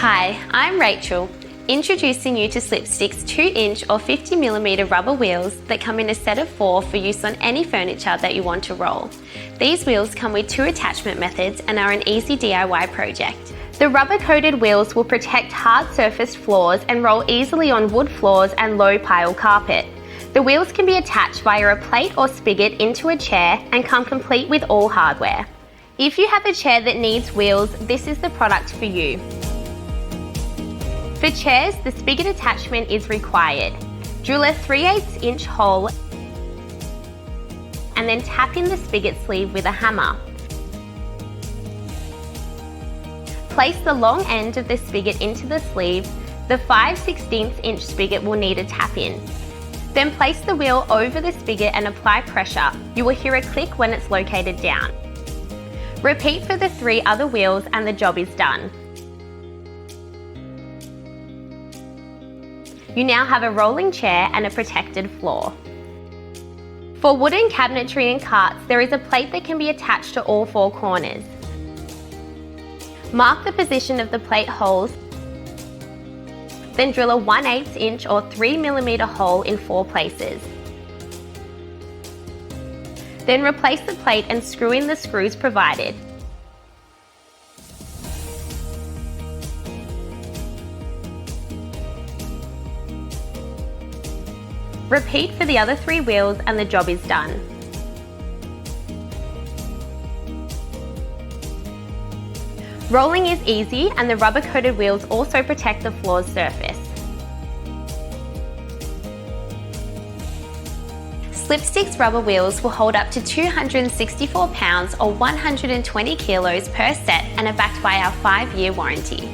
Hi, I'm Rachel, introducing you to Slipstick's 2-inch or 50mm rubber wheels that come in a set of 4 for use on any furniture that you want to roll. These wheels come with 2 attachment methods and are an easy DIY project. The rubber-coated wheels will protect hard-surfaced floors and roll easily on wood floors and low-pile carpet. The wheels can be attached via a plate or spigot into a chair and come complete with all hardware. If you have a chair that needs wheels, this is the product for you. For chairs, the spigot attachment is required. Drill a 3/8 inch hole and then tap in the spigot sleeve with a hammer. Place the long end of the spigot into the sleeve. The 5/16 inch spigot will need a tap in. Then place the wheel over the spigot and apply pressure. You will hear a click when it's located down. Repeat for the 3 other wheels and the job is done. You now have a rolling chair and a protected floor. For wooden cabinetry and carts, there is a plate that can be attached to all 4 corners. Mark the position of the plate holes, then drill a 1/8 inch or 3mm hole in 4 places. Then replace the plate and screw in the screws provided. Repeat for the other 3 wheels and the job is done. Rolling is easy and the rubber-coated wheels also protect the floor's surface. Slipstick's rubber wheels will hold up to 264 pounds or 120 kilos per set and are backed by our 5-year warranty.